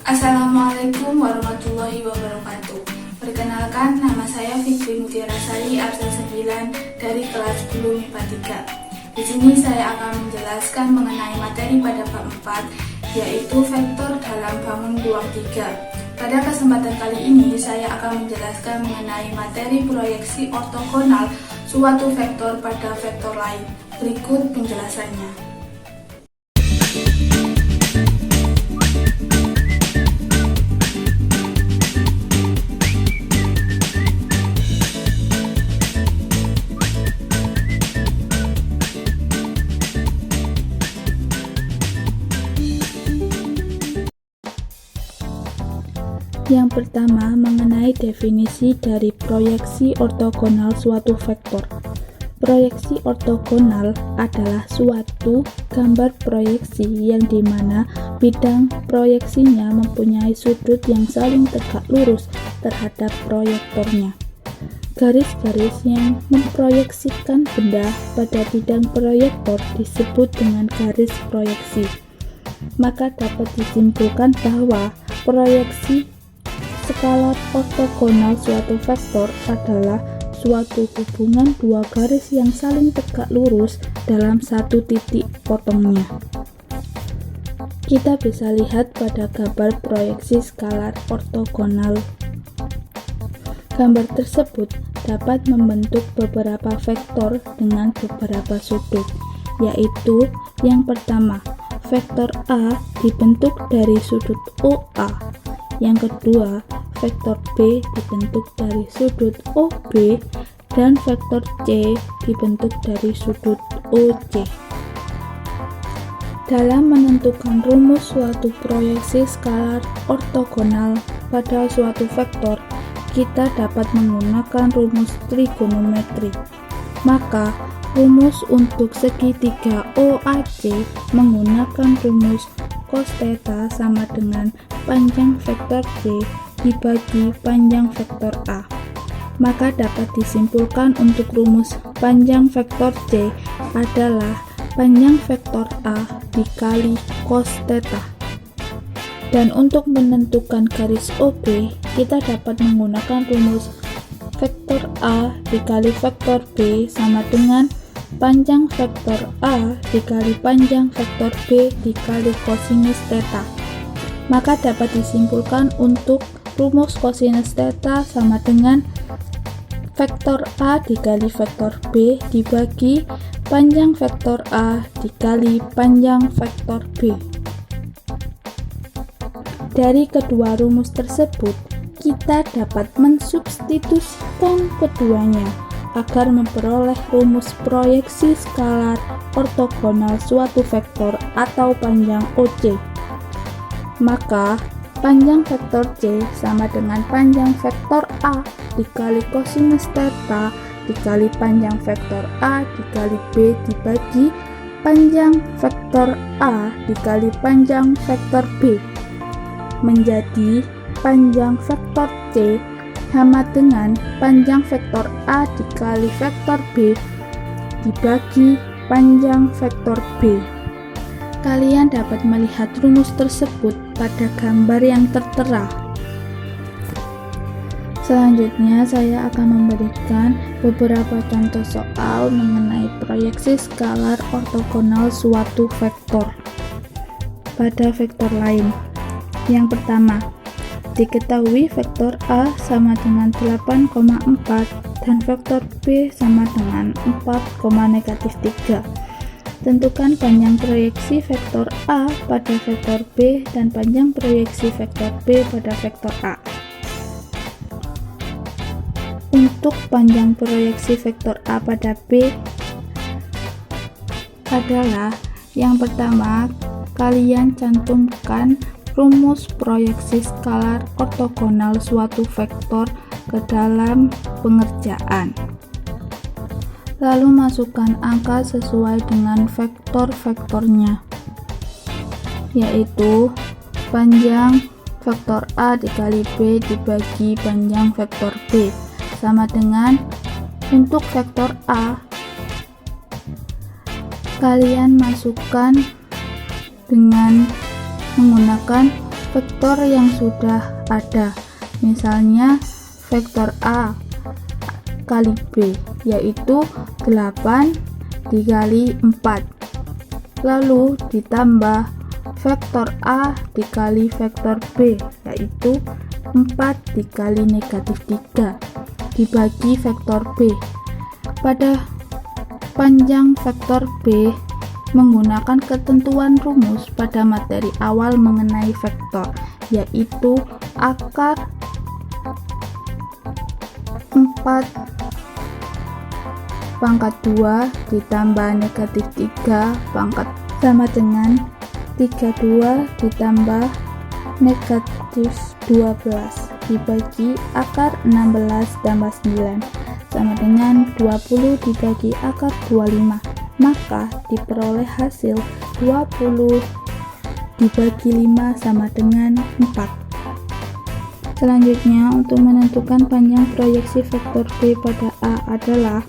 Assalamualaikum warahmatullahi wabarakatuh. Perkenalkan, nama saya Fikri Mutiara Sari, absen 9 dari kelas 10 MIPA 3. Di sini saya akan menjelaskan mengenai materi pada bab 4, yaitu vektor dalam bangun ruang 3. Pada kesempatan kali ini, saya akan menjelaskan mengenai materi proyeksi ortogonal suatu vektor pada vektor lain. Berikut penjelasannya. Yang pertama, mengenai definisi dari proyeksi ortogonal suatu vektor. Proyeksi ortogonal adalah suatu gambar proyeksi yang dimana bidang proyeksinya mempunyai sudut yang saling tegak lurus terhadap proyektornya. Garis-garis yang memproyeksikan benda pada bidang proyektor disebut dengan garis proyeksi. Maka dapat disimpulkan bahwa proyeksi skalar ortogonal suatu vektor adalah suatu hubungan dua garis yang saling tegak lurus dalam satu titik potongnya. Kita bisa lihat pada gambar proyeksi skalar ortogonal. Gambar tersebut dapat membentuk beberapa vektor dengan beberapa sudut, yaitu yang pertama, vektor A dibentuk dari sudut OA. Yang kedua, vektor B dibentuk dari sudut OB dan vektor C dibentuk dari sudut OC. Dalam menentukan rumus suatu proyeksi skalar ortogonal pada suatu vektor, kita dapat menggunakan rumus trigonometri. Maka, rumus untuk segitiga OAC menggunakan rumus cos theta sama dengan panjang vektor C dibagi panjang vektor A. Maka dapat disimpulkan untuk rumus panjang vektor C adalah panjang vektor A dikali cos theta. Dan untuk menentukan garis OB, kita dapat menggunakan rumus vektor A dikali vektor B sama dengan panjang vektor A dikali panjang vektor B dikali kosinus theta. Maka dapat disimpulkan untuk rumus kosinus theta sama dengan vektor A dikali vektor B dibagi panjang vektor A dikali panjang vektor B. Dari kedua rumus tersebut, kita dapat mensubstitusikan keduanya agar memperoleh rumus proyeksi skalar ortogonal suatu vektor atau panjang OC. Maka, panjang vektor C sama dengan panjang vektor A dikali kosinus theta dikali panjang vektor A dikali B dibagi panjang vektor A dikali panjang vektor B, menjadi panjang vektor C sama dengan panjang vektor A dikali vektor B dibagi panjang vektor B. Kalian dapat melihat rumus tersebut pada gambar yang tertera. Selanjutnya saya akan memberikan beberapa contoh soal mengenai proyeksi skalar ortogonal suatu vektor pada vektor lain. Yang pertama, diketahui vektor A sama dengan 8,4 dan vektor B sama dengan 4,-3. Tentukan panjang proyeksi vektor A pada vektor B dan panjang proyeksi vektor B pada vektor A. Untuk panjang proyeksi vektor A pada B adalah yang pertama, kalian cantumkan rumus proyeksi skalar ortogonal suatu vektor ke dalam pengerjaan. Lalu masukkan angka sesuai dengan vektor-vektornya, yaitu panjang vektor A dikali B dibagi panjang vektor B sama dengan untuk vektor A kalian masukkan dengan menggunakan vektor yang sudah ada, misalnya vektor A kali B, yaitu 8 dikali 4, lalu ditambah vektor A dikali vektor B, yaitu 4 dikali negatif 3 dibagi vektor B. Pada panjang vektor B menggunakan ketentuan rumus pada materi awal mengenai vektor, yaitu akar 4 pangkat 2 ditambah negatif 3 pangkat sama dengan 32 ditambah negatif 12 dibagi akar 16 tambah 9 sama dengan 20 dibagi akar 25, maka diperoleh hasil 20 dibagi 5 sama dengan 4. Selanjutnya, untuk menentukan panjang proyeksi vektor B pada A adalah,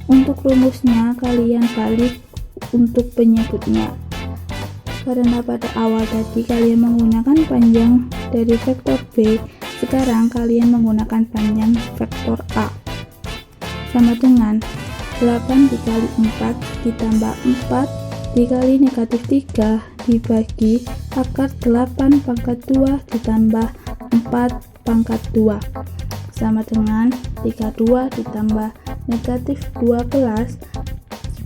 untuk rumusnya kalian balik untuk penyebutnya, karena pada awal tadi kalian menggunakan panjang dari vektor B, sekarang kalian menggunakan panjang vektor A, sama dengan 8 dikali 4 ditambah 4 dikali negatif 3 dibagi akar 8 pangkat 2 ditambah 4 pangkat 2 sama dengan 32 ditambah negatif 12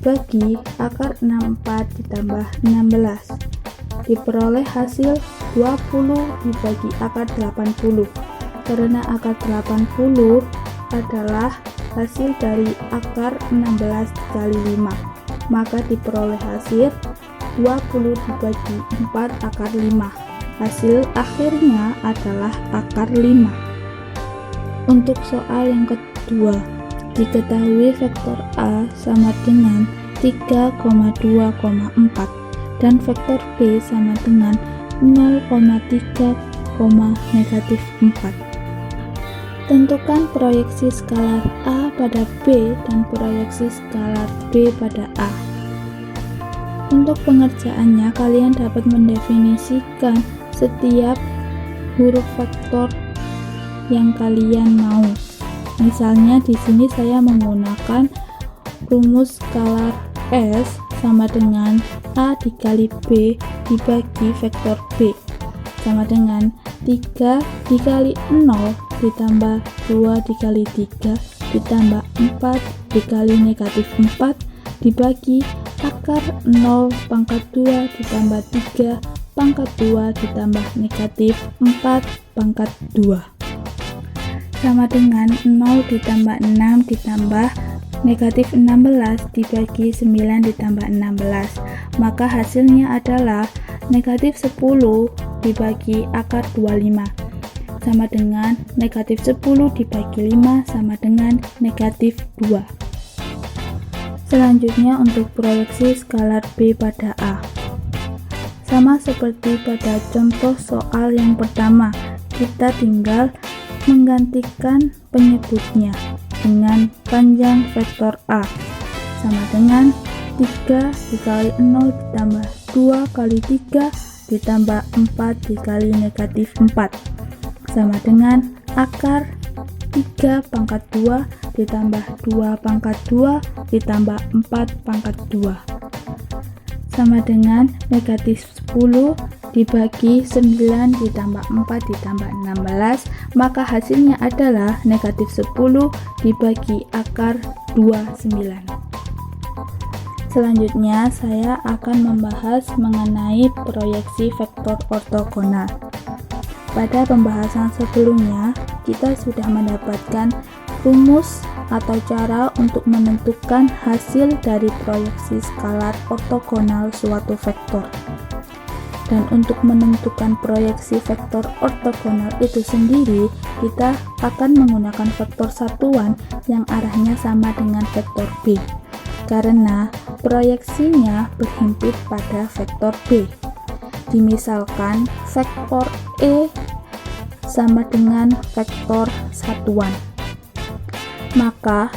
dibagi akar 64 ditambah 16, diperoleh hasil 20 dibagi akar 80, karena akar 80 adalah hasil dari akar 16 dikali 5, maka diperoleh hasil 20 dibagi 4 akar 5. Hasil akhirnya adalah akar 5. Untuk soal yang kedua, diketahui vektor A sama dengan 3,2,4 dan vektor B sama dengan 0,3, negatif 4. Tentukan proyeksi skalar A pada B dan proyeksi skalar B pada A. Untuk pengerjaannya, kalian dapat mendefinisikan setiap huruf vektor yang kalian mau. Misalnya di sini saya menggunakan rumus skalar S sama dengan A dikali B dibagi vektor B sama dengan 3 dikali 0 ditambah 2 dikali 3 ditambah 4 dikali negatif 4 dibagi akar 0 pangkat 2 ditambah 3 pangkat 2 ditambah negatif 4 pangkat 2 sama dengan 0 ditambah 6 ditambah negatif 16 dibagi 9 ditambah 16, maka hasilnya adalah negatif 10 dibagi akar 25 sama dengan negatif 10 dibagi 5 sama dengan negatif 2. Selanjutnya untuk proyeksi skalar B pada A. Sama seperti pada contoh soal yang pertama, kita tinggal menggantikan penyebutnya dengan panjang vektor A sama dengan 3 dikali 0 ditambah 2 kali 3 ditambah 4 dikali negatif 4 sama dengan akar 3 pangkat 2 ditambah 2 pangkat 2 ditambah 4 pangkat 2 sama dengan negatif 10 dibagi 9 ditambah 4 ditambah 16, maka hasilnya adalah negatif 10 dibagi akar 29. Selanjutnya saya akan membahas mengenai proyeksi vektor ortogonal. Pada pembahasan sebelumnya, kita sudah mendapatkan rumus atau cara untuk menentukan hasil dari proyeksi skalar ortogonal suatu vektor. Dan untuk menentukan proyeksi vektor ortogonal itu sendiri, kita akan menggunakan vektor satuan yang arahnya sama dengan vektor B, karena proyeksinya berhimpit pada vektor B. Dimisalkan vektor E sama dengan vektor satuan, maka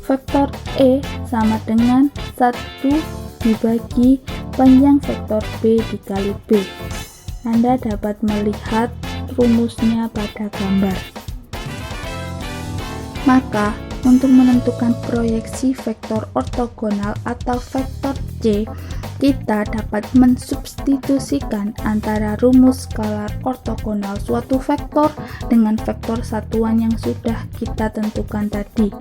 vektor E sama dengan 1 dibagi panjang vektor B dikali B Anda dapat melihat rumusnya pada gambar. Maka, untuk menentukan proyeksi vektor ortogonal atau vektor C, kita dapat mensubstitusikan antara rumus skalar ortogonal suatu vektor dengan vektor satuan yang sudah kita tentukan tadi.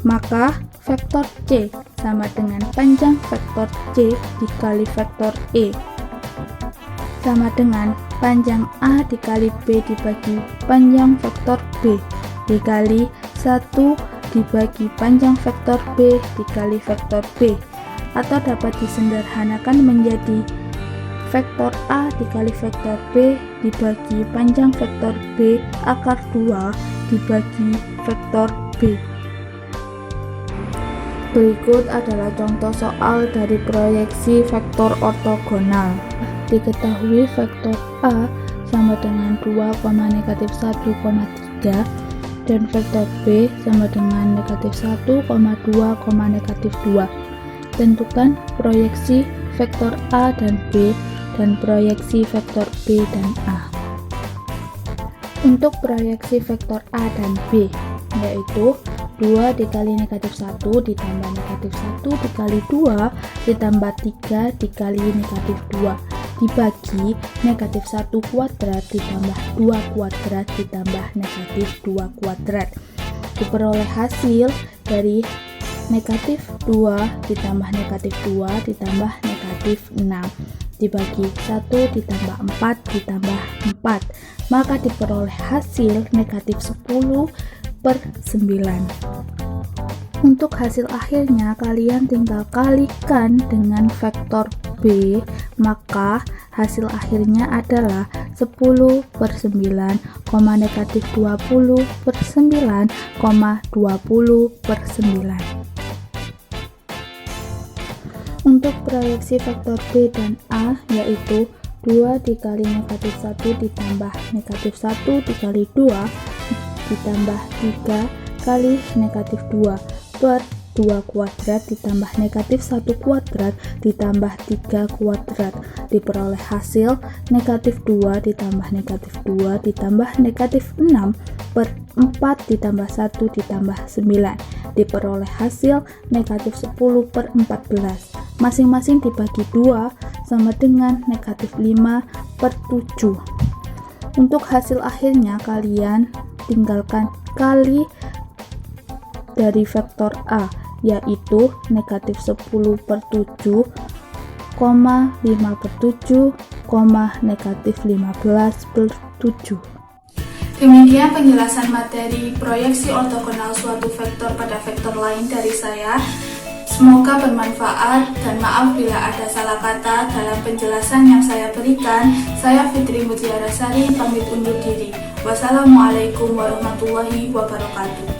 Maka, vektor C sama dengan panjang vektor C dikali vektor E, sama dengan panjang A dikali B dibagi panjang vektor B dikali 1 dibagi panjang vektor B dikali vektor B, atau dapat disederhanakan menjadi vektor A dikali vektor B dibagi panjang vektor B akar 2 dibagi vektor B. Berikut adalah contoh soal dari proyeksi vektor ortogonal. Diketahui vektor A sama dengan 2, negatif 1,3 dan vektor B sama dengan negatif 1, 2, negatif 2. Tentukan proyeksi vektor A dan B dan proyeksi vektor B dan A. Untuk proyeksi vektor A dan B, yaitu 2 dikali negatif 1 ditambah negatif 1 dikali 2 ditambah 3 dikali negatif 2 dibagi negatif 1 kuadrat ditambah 2 kuadrat ditambah negatif 2 kuadrat. Diperoleh hasil dari negatif 2 ditambah negatif 2 ditambah negatif 6 dibagi 1 ditambah 4 ditambah 4, maka diperoleh hasil negatif 10/9. Untuk hasil akhirnya kalian tinggal kalikan dengan vektor B, maka hasil akhirnya adalah 10/9, negatif 20/9, 20/9. Untuk proyeksi vektor B dan A, yaitu 2 dikali negatif 1 ditambah negatif 1 dikali 2 ditambah 3 kali negatif 2 per 2 kuadrat ditambah negatif 1 kuadrat ditambah 3 kuadrat, diperoleh hasil negatif 2 ditambah negatif 2 ditambah negatif 6 per 4 ditambah 1 ditambah 9, diperoleh hasil negatif 10/14, masing-masing dibagi 2 sama dengan negatif 5/7. Untuk hasil akhirnya kalian tinggalkan kali dari vektor A, yaitu negatif 10/7, 5/7, negatif 15/7. Demikian penjelasan materi proyeksi ortogonal suatu vektor pada vektor lain dari saya. Semoga bermanfaat dan maaf bila ada salah kata dalam penjelasan yang saya berikan. Saya Fitri Mutiarasari pamit undur diri. Wassalamualaikum warahmatullahi wabarakatuh.